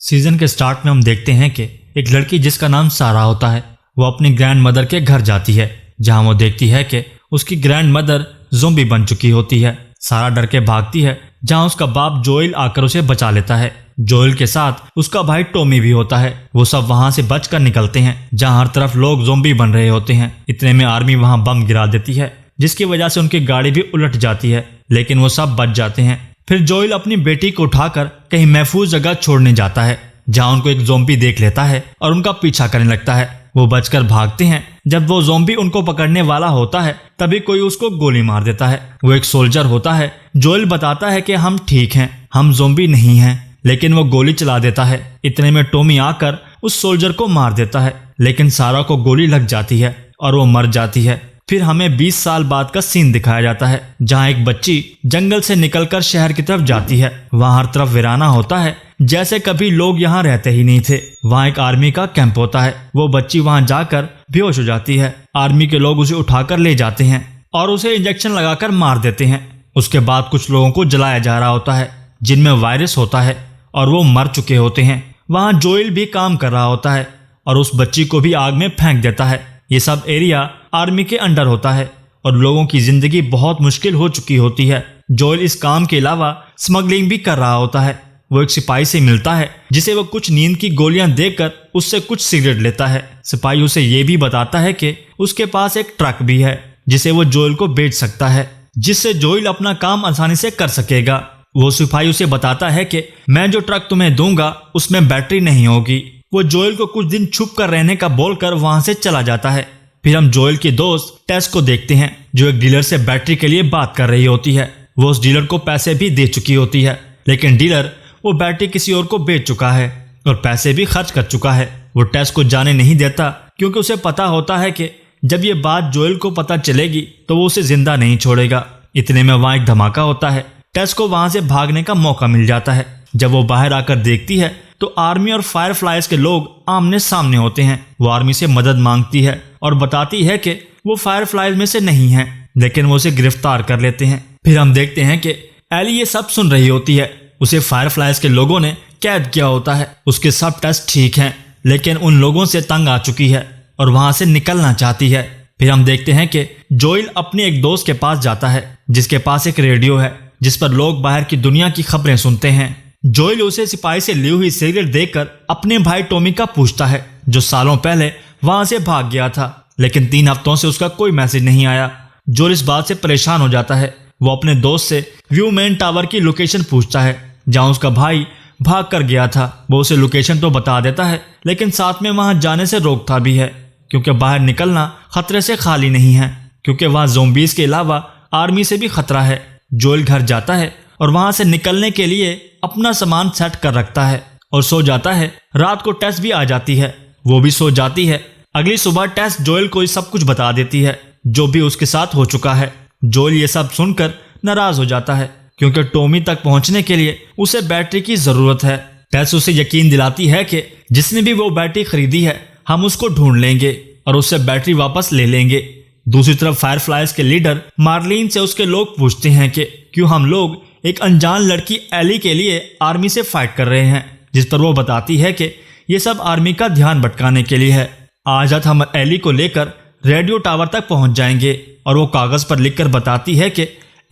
Season के start में हम देखते हैं कि एक लड़की जिसका नाम सारा होता है वो अपनी ग्रैंड मदर के घर जाती है, जहां वो देखती है कि उसकी ग्रैंड मदर ज़ोंबी बन चुकी होती है। सारा डर के भागती है, जहां उसका बाप जोएल आकर उसे बचा लेता है। जोएल के साथ उसका भाई टॉमी भी होता है। वो सब वहां से बचकर निकलते हैं, जहां हर तरफ लोग ज़ोंबी बन रहे होते हैं। इतने में आर्मी वहां बम गिरा देती है, जिसकी वजह से उनकी गाड़ी भी उलट जाती है, लेकिन वो सब बच जाते हैं। फिर जोएल अपनी बेटी को उठाकर कहीं महफूज जगह छोड़ने जाता है, जहां उनको एक ज़ोंबी देख लेता है और उनका पीछा करने लगता है। वो बचकर भागते हैं। जब वो ज़ोंबी उनको पकड़ने वाला होता है तभी कोई उसको गोली मार देता है। वो एक सोल्जर होता है। जोएल बताता है कि हम ठीक हैं, हम ज़ोंबी नहीं हैं, लेकिन वो गोली चला देता है। इतने में टॉमी आकर उस सोल्जर को मार देता है, लेकिन सारा को गोली लग जाती है और वो मर जाती है। फिर हमें 20 साल बाद का सीन दिखाया जाता है, जहां एक बच्ची जंगल से निकलकर शहर की तरफ जाती है। वहां हर तरफ वीराना होता है, जैसे कभी लोग यहाँ रहते ही नहीं थे। वहां एक आर्मी का कैंप होता है। वो बच्ची वहां जाकर बेहोश हो जाती है। आर्मी के लोग उसे उठाकर ले जाते हैं और उसे इंजेक्शन लगाकर मार देते हैं। उसके बाद कुछ लोगों को जलाया जा रहा होता है, जिनमें वायरस होता है और वो मर चुके होते हैं। वहां जोएल भी काम कर रहा होता है और उस बच्ची को भी आग में फेंक देता है। ये सब एरिया आर्मी के अंडर होता है और लोगों की जिंदगी बहुत मुश्किल हो चुकी होती है। जोएल इस काम के अलावा स्मगलिंग भी कर रहा होता है। वो एक सिपाही से मिलता है, जिसे वो कुछ नींद की गोलियां देकर उससे कुछ सिगरेट लेता है। सिपाही उसे ये भी बताता है कि उसके पास एक ट्रक भी है, जिसे वो जोएल को बेच सकता है, जिससे जोएल अपना काम आसानी से कर सकेगा। वो सिपाही उसे बताता है कि मैं जो ट्रक तुम्हें दूंगा उसमें बैटरी नहीं होगी। वो जोएल को कुछ दिन छुप कर रहने का बोलकर वहां से चला जाता है। फिर हम जोएल के दोस्त टेस को देखते हैं, जो एक डीलर से बैटरी के लिए बात कर रही होती है। वो उस डीलर को पैसे भी दे चुकी होती है, लेकिन डीलर वो बैटरी किसी और को बेच चुका है और पैसे भी खर्च कर चुका है। वो टेस को जाने नहीं देता, क्योंकि उसे पता होता है कि जब ये बात जोएल को पता चलेगी तो वो उसे जिंदा नहीं छोड़ेगा। इतने में वहां एक धमाका होता है। टेस को वहां से भागने का मौका मिल जाता है। जब वो बाहर आकर देखती है तो आर्मी और फायरफ्लाइज के लोग आमने सामने होते हैं। वो आर्मी से मदद मांगती है और बताती है कि वो फायरफ्लाइज में से नहीं है, लेकिन वो उसे गिरफ्तार कर लेते हैं। फिर हम देखते हैं कि एली ये सब सुन रही होती है। उसे फायरफ्लाइज के लोगों ने कैद किया होता है। उसके सब टेस्ट ठीक हैं, लेकिन उन लोगों से तंग आ चुकी है और वहां से निकलना चाहती है। फिर हम देखते हैं कि जोएल अपने एक दोस्त के पास जाता है, जिसके पास एक रेडियो है, जिस पर लोग बाहर की दुनिया की खबरें सुनते हैं। जोएल उसे सिपाही से ली हुई सिगरेट देकर अपने भाई टॉमी का पूछता है, जो सालों पहले वहां से भाग गया था, लेकिन 3 हफ्तों से उसका कोई मैसेज नहीं आया। जोएल इस बात से परेशान हो जाता है। वो अपने दोस्त से व्यू मेन टावर की लोकेशन पूछता है, जहां उसका भाई भाग कर गया था। वो उसे लोकेशन तो बता देता है, लेकिन साथ में वहां जाने से रोकता भी है, क्योंकि बाहर निकलना खतरे से खाली नहीं है, क्योंकि वहां ज़ोंबीज के अलावा आर्मी से भी खतरा है। जोएल घर जाता है और वहां से निकलने के लिए अपना सामान सेट कर रखता है और सो जाता है। रात को टेस भी आ जाती है, वो भी सो जाती है। अगली सुबह टेस जोएल को सब कुछ बता देती है, जो भी उसके साथ हो चुका है। जोएल ये सब सुनकर नाराज हो जाता है, क्योंकि टॉमी तक पहुंचने के लिए उसे बैटरी की जरूरत है। टेस उसे यकीन दिलाती है कि जिसने भी वो बैटरी खरीदी है हम उसको ढूंढ लेंगे और उससे बैटरी वापस ले लेंगे। दूसरी तरफ फायरफ्लाइज के लीडर मार्लिन से उसके लोग पूछते हैं कि क्यों हम लोग एक अनजान लड़की एली के लिए आर्मी से फाइट कर रहे हैं, जिस पर वो बताती है कि ये सब आर्मी का ध्यान भटकाने के लिए है। आज रात हम एली को लेकर रेडियो टावर तक पहुंच जाएंगे, और वो कागज पर लिखकर बताती है कि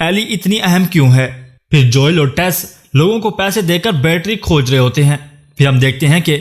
एली इतनी अहम क्यों है। फिर जोएल और टेस लोगों को पैसे देकर बैटरी खोज रहे होते हैं। फिर हम देखते हैं कि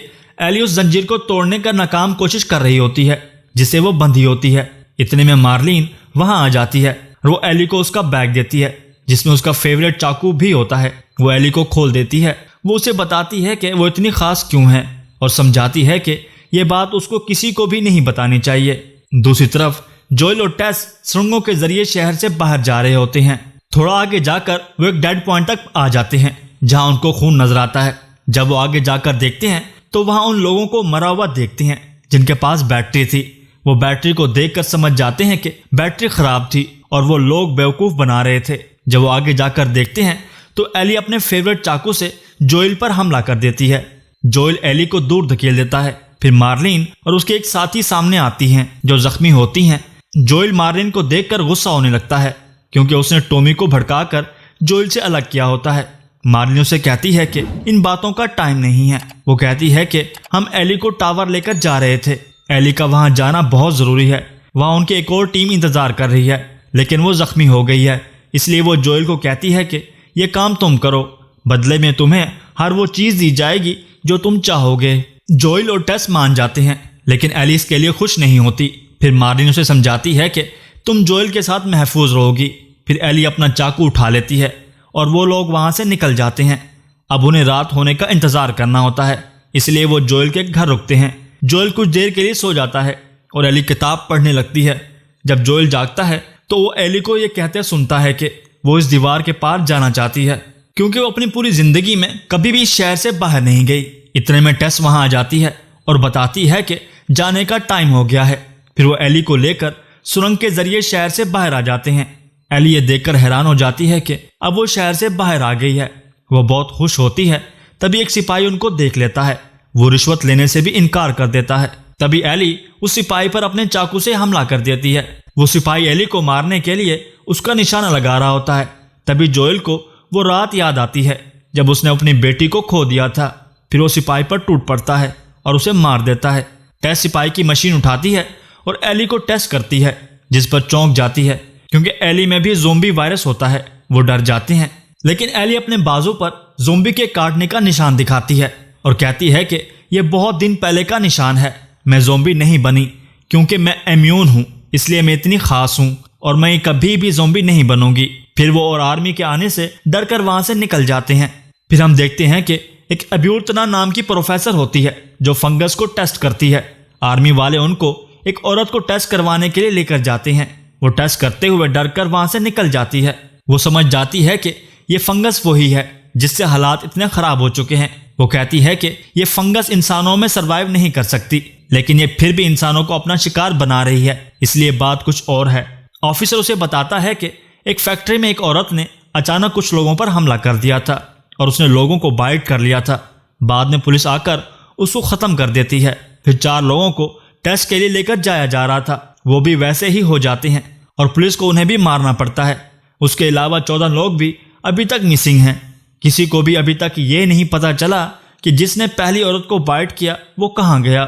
एली उस जंजीर को तोड़ने का नाकाम कोशिश कर रही होती है, जिससे वो बंधी होती है। इतने में मार्लिन वहां आ जाती है और वो एली को उसका बैग देती है, जिसमें उसका फेवरेट चाकू भी होता है। वो एली को खोल देती है। वो उसे बताती है कि वो इतनी खास क्यों है और समझाती है कि ये बात उसको किसी को भी नहीं बतानी चाहिए। दूसरी तरफ जोएल और टेस सुरंगों के जरिए शहर से बाहर जा रहे होते हैं। थोड़ा आगे जाकर वो एक डेड पॉइंट तक आ जाते हैं, जहां उनको खून नजर आता है। जब वो आगे जाकर देखते हैं तो वहां उन लोगों को मरा हुआ देखते हैं, जिनके पास बैटरी थी। वो बैटरी को देखकर समझ जाते हैं कि बैटरी खराब थी और वो लोग बेवकूफ बना रहे थे। जब वो आगे जाकर देखते हैं तो एली अपने फेवरेट चाकू से जोएल पर हमला कर देती है। जोएल एली को दूर धकेल देता है। फिर मार्लिन और उसके एक साथी सामने आती हैं, जो जख्मी होती हैं। जोएल मार्लिन को देखकर गुस्सा होने लगता है, क्योंकि उसने टॉमी को भड़काकर जोएल से अलग किया होता है। मार्लिन उसे कहती है कि इन बातों का टाइम नहीं है। वो कहती है कि हम एली को टावर लेकर जा रहे थे। एली का वहां जाना बहुत ज़रूरी है। वहां उनकी एक और टीम इंतज़ार कर रही है, लेकिन वो ज़ख्मी हो गई है। इसलिए वो जोएल को कहती है कि ये काम तुम करो, बदले में तुम्हें हर वो चीज़ दी जाएगी जो तुम चाहोगे। जोएल और टेस मान जाते हैं, लेकिन एली इसके लिए खुश नहीं होती। फिर मार्लिन उसे समझाती है कि तुम जोएल के साथ महफूज रहोगी। फिर एली अपना चाकू उठा लेती है और वो लोग वहाँ से निकल जाते हैं। अब उन्हें रात होने का इंतज़ार करना होता है, इसलिए वो जोएल के घर रुकते हैं। जोएल कुछ देर के लिए सो जाता है और एली किताब पढ़ने लगती है। जब जोएल जागता है तो वो एली को ये कहते सुनता है कि वो इस दीवार के पार जाना चाहती है, क्योंकि वो अपनी पूरी ज़िंदगी में कभी भी इस शहर से बाहर नहीं गई। इतने में टेस वहाँ आ जाती है और बताती है कि जाने का टाइम हो गया है। फिर वो एली को लेकर सुरंग के जरिए शहर से बाहर आ जाते हैं। एली ये देखकर हैरान हो जाती है कि अब वो शहर से बाहर आ गई है। वो बहुत खुश होती है। तभी एक सिपाही उनको देख लेता है। वो रिश्वत लेने से भी इनकार कर देता है। तभी एली उस सिपाही पर अपने चाकू से हमला कर देती है। वो सिपाही एली को मारने के लिए उसका निशाना लगा रहा होता है। तभी जोएल को वो रात याद आती है जब उसने अपनी बेटी को खो दिया था। फिर वो सिपाही पर टूट पड़ता है और उसे मार देता है। टेस सिपाही की मशीन उठाती है और एली को टेस्ट करती है, जिस पर चौंक जाती है, क्योंकि एली में भी ज़ोंबी वायरस होता है। वो डर जाते हैं, लेकिन एली अपने बाजू पर ज़ोंबी के काटने का निशान दिखाती है और कहती है कि यह बहुत दिन पहले का निशान है। मैं ज़ोंबी नहीं बनी क्योंकि मैं इम्यून हूँ, इसलिए मैं इतनी खास हूँ और मैं कभी भी ज़ोंबी नहीं बनूंगी। फिर वो और आर्मी के आने से डर कर वहाँ से निकल जाते हैं। फिर हम देखते हैं कि एक अब्यूर्तना नाम की प्रोफेसर होती है जो फंगस को टेस्ट करती है। आर्मी वाले उनको एक औरत को टेस्ट करवाने के लिए लेकर जाते हैं। वो टेस्ट करते हुए डर कर वहाँ से निकल जाती है। वो समझ जाती है कि ये फंगस वही है जिससे हालात इतने ख़राब हो चुके हैं। वो कहती है कि ये फंगस इंसानों में सरवाइव नहीं कर सकती, लेकिन ये फिर भी इंसानों को अपना शिकार बना रही है, इसलिए बात कुछ और है। ऑफिसर उसे बताता है कि एक फैक्ट्री में एक औरत ने अचानक कुछ लोगों पर हमला कर दिया था और उसने लोगों को बाइट कर लिया था। बाद में पुलिस आकर उसको ख़त्म कर देती है। फिर 4 लोगों को टेस्ट के लिए लेकर जाया जा रहा था, वो भी वैसे ही हो जाते हैं और पुलिस को उन्हें भी मारना पड़ता है। उसके अलावा 14 लोग भी अभी तक मिसिंग हैं। किसी को भी अभी तक ये नहीं पता चला कि जिसने पहली औरत को बाइट किया वो कहाँ गया।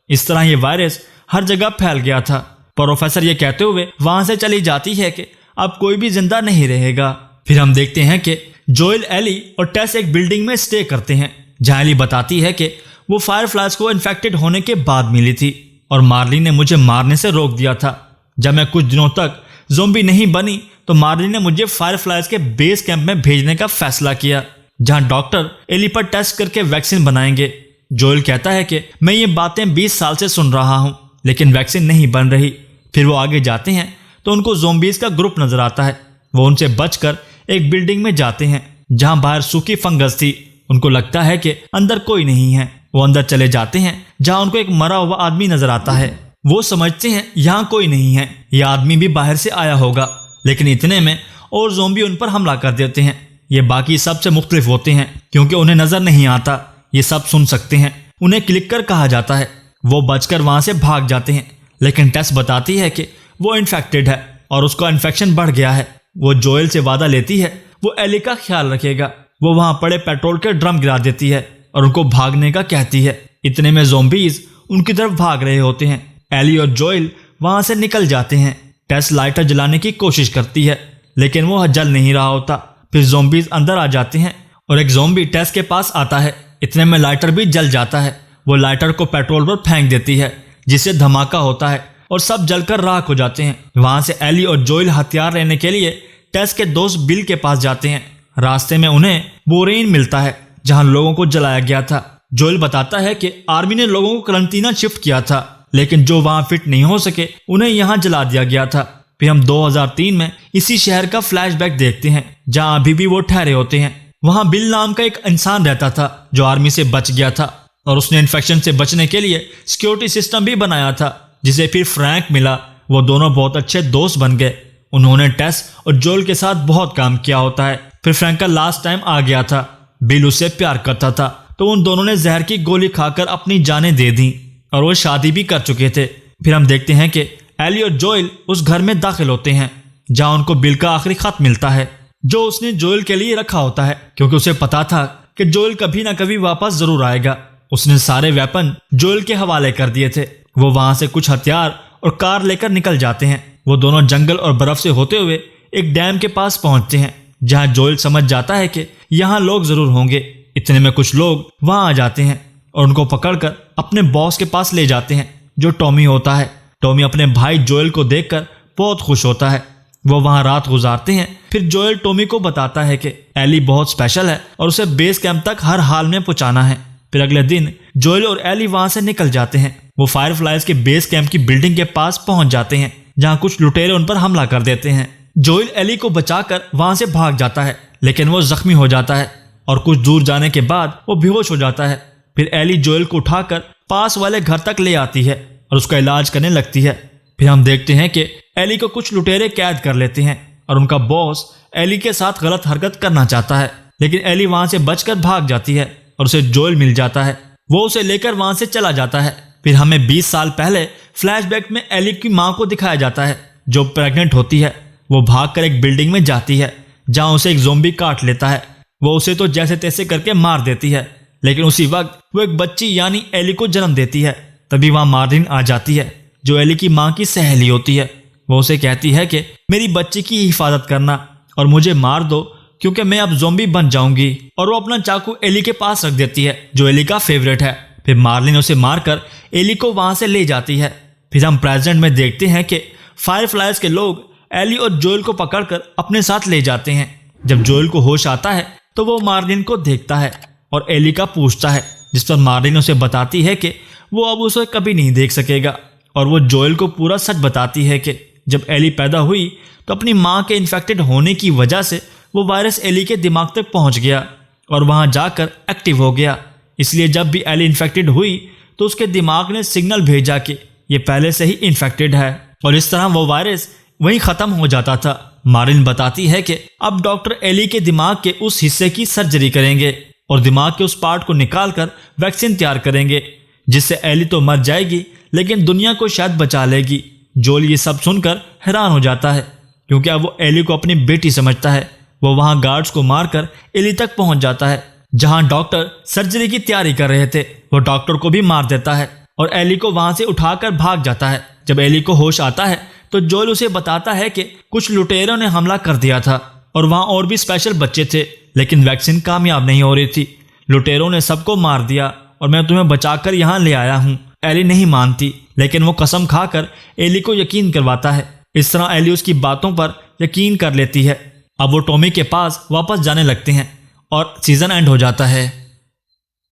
इस तरह ये वायरस हर जगह फैल गया था। प्रोफेसर ये कहते हुए वहाँ से चली जाती है कि अब कोई भी जिंदा नहीं रहेगा। फिर हम देखते हैं कि जोएल, एली और टेस एक बिल्डिंग में स्टे करते हैं, जहाँ एली बताती है कि वो फायरफ्लाइज को इन्फेक्टेड होने के बाद मिली थी और मार्लिन ने मुझे मारने से रोक दिया था। जब मैं कुछ दिनों तक ज़ोंबी नहीं बनी तो मार्लिन ने मुझे फायरफ्लाइज के बेस कैंप में भेजने का फैसला किया, जहां डॉक्टर एली पर टेस्ट करके वैक्सीन बनाएंगे। जोएल कहता है कि मैं ये बातें 20 साल से सुन रहा हूं, लेकिन वैक्सीन नहीं बन रही। फिर वो आगे जाते हैं तो उनको ज़ोंबीज का ग्रुप नजर आता है। वो उनसे बचकर एक बिल्डिंग में जाते हैं जहां बाहर सूखी फंगस थी। उनको लगता है कि अंदर कोई नहीं है। वो अंदर चले जाते हैं जहां उनको एक मरा हुआ आदमी नजर आता है। वो समझते हैं यहाँ कोई नहीं है, यह आदमी भी बाहर से आया होगा, लेकिन इतने में और ज़ोंबी उन पर हमला कर देते हैं। ये बाकी सबसे मुख्तलिफ होते हैं क्योंकि उन्हें नजर नहीं आता, ये सब सुन सकते हैं। उन्हें क्लिक कर कहा जाता है। वो बचकर वहां से भाग जाते हैं, लेकिन टेस बताती है कि वो इन्फेक्टेड है और उसका इन्फेक्शन बढ़ गया है। वो जोएल से वादा लेती है वो एली का ख्याल रखेगा। वो वहां पड़े पेट्रोल के ड्रम गिरा देती है और उनको भागने का कहती है। इतने में ज़ोंबीज उनकी तरफ भाग रहे होते हैं। एली और जोएल वहां से निकल जाते हैं। टेस लाइटर जलाने की कोशिश करती है, लेकिन वो जल नहीं रहा होता। फिर ज़ोंबीज अंदर आ जाते हैं और एक ज़ोंबी टेस के पास आता है। इतने में लाइटर भी जल जाता है। वो लाइटर को पेट्रोल पर फेंक देती है, जिससे धमाका होता है और सब जलकर राख हो जाते हैं। वहां से एली और जोएल हथियार लेने के लिए टेस के दोस्त बिल के पास जाते हैं। रास्ते में उन्हें बोरेन मिलता है, जहां लोगों को जलाया गया था। जोएल बताता है कि आर्मी ने लोगों को करंटीना शिफ्ट किया था, लेकिन जो वहां फिट नहीं हो सके उन्हें यहां जला दिया गया था। फिर हम 2003 में इसी शहर का फ्लैशबैक देखते हैं, जहां अभी भी वो ठहरे होते हैं। वहां बिल नाम का एक इंसान रहता था जो आर्मी से बच गया था और उसने इन्फेक्शन से बचने के लिए सिक्योरिटी सिस्टम भी बनाया था, जिसे फिर फ्रैंक मिला। वो दोनों बहुत अच्छे दोस्त बन गए। उन्होंने टेस और जोएल के साथ बहुत काम किया होता है। फिर फ्रैंक का लास्ट टाइम आ गया था। बिल उससे प्यार करता था, तो उन दोनों ने जहर की गोली खाकर अपनी जानें दे दी और वो शादी भी कर चुके थे। फिर हम देखते हैं कि एली और जोएल उस घर में दाखिल होते हैं जहां उनको बिल का आखिरी खत मिलता है। जो उसने जोएल के लिए रखा होता है, क्योंकि उसे पता था कि जोएल कभी ना कभी वापस जरूर आएगा। उसने सारे वेपन जोएल के हवाले कर दिए थे। वो वहां से कुछ हथियार और कार लेकर निकल जाते हैं। वो दोनों जंगल और बर्फ से होते हुए एक डैम के पास पहुंचते हैं, जहां जोएल समझ जाता है कि यहाँ लोग जरूर होंगे। इतने में कुछ लोग वहां आ जाते हैं और उनको पकड़कर अपने बॉस के पास ले जाते हैं, जो टॉमी होता है। टॉमी अपने भाई जोएल को देखकर बहुत खुश होता है। वो वहां रात गुजारते हैं। फिर जोएल टॉमी को बताता है कि एली बहुत स्पेशल है और उसे बेस कैंप तक हर हाल में पहुंचाना है। फिर अगले दिन जोएल और एली वहां से निकल जाते हैं। वो फायरफ्लाइज के बेस कैंप की बिल्डिंग के पास पहुंच जाते हैं, जहां कुछ लुटेरे उन पर हमला कर देते हैं। जोएल एली को बचाकर वहां से भाग जाता है, लेकिन वो जख्मी हो जाता है और कुछ दूर जाने के बाद वो बेहोश हो जाता है। फिर एली जोएल को उठाकर पास वाले घर तक ले आती है और उसका इलाज करने लगती है। फिर हम देखते हैं कि एली को कुछ लुटेरे कैद कर लेते हैं और उनका बॉस एली के साथ गलत हरकत करना चाहता है, लेकिन एली वहां से बचकर भाग जाती है और उसे जोएल मिल जाता है। वो उसे लेकर वहां से चला जाता है। फिर हमें 20 साल पहले फ्लैशबैक में एली की मां को दिखाया जाता है, जो प्रेग्नेंट होती है। वो भागकर एक बिल्डिंग में जाती है, जहां उसे एक ज़ोंबी काट लेता है। वो उसे तो जैसे तैसे करके मार देती है, लेकिन उसी वक्त वो एक बच्ची यानी एली को जन्म देती है। तभी वहां मार्लिन आ जाती है, जो एली की मां की सहेली होती है। वो उसे कहती है कि मेरी बच्ची की हिफाजत करना और मुझे मार दो, क्योंकि मैं अब ज़ोंबी बन जाऊंगी। और वो अपना चाकू एली के पास रख देती है, जो एली का फेवरेट है। फिर मार्लिन उसे मारकर एली को वहां से ले जाती है। फिर हम प्रेजेंट में देखते हैं कि फायरफ्लाइज के लोग एली और जोएल को पकड़कर अपने साथ ले जाते हैं। जब जोएल को होश आता है तो वो मार्लिन को देखता है और एली का पूछता है, जिस पर मार्लिन उसे बताती है कि वो अब उसे कभी नहीं देख सकेगा। और वो जोएल को पूरा सच बताती है कि जब एली पैदा हुई तो अपनी मां के इन्फेक्टेड होने की वजह से वो वायरस एली के दिमाग तक पहुंच गया और वहां जाकर एक्टिव हो गया। इसलिए जब भी एली इन्फेक्टेड हुई तो उसके दिमाग ने सिग्नल भेजा कि ये पहले से ही इन्फेक्टेड है, और इस तरह वो वायरस वहीं ख़त्म हो जाता था। मार्लिन बताती है कि अब डॉक्टर एली के दिमाग के उस हिस्से की सर्जरी करेंगे और दिमाग के उस पार्ट को निकालकर वैक्सीन तैयार करेंगे, जिससे एली तो मर जाएगी लेकिन दुनिया को शायद बचा लेगी। जोएल ये सब सुनकर हैरान हो जाता है, क्योंकि अब वो एली को अपनी बेटी समझता है। वो वहां गार्ड्स को मारकर एली तक पहुंच जाता है, जहां डॉक्टर सर्जरी की तैयारी कर रहे थे। वो डॉक्टर को भी मार देता है और एली को वहां से उठाकर भाग जाता है। जब एली को होश आता है तो जोएल उसे बताता है कि कुछ लुटेरों ने हमला कर दिया था और वहां और भी स्पेशल बच्चे थे, लेकिन वैक्सीन कामयाब नहीं हो रही थी। लुटेरों ने सबको मार दिया और मैं तुम्हें बचाकर यहाँ ले आया हूँ। एली नहीं मानती, लेकिन वो कसम खाकर एली को यकीन करवाता है। इस तरह एली उसकी बातों पर यकीन कर लेती है। अब वो टॉमी के पास वापस जाने लगते हैं और सीजन एंड हो जाता है।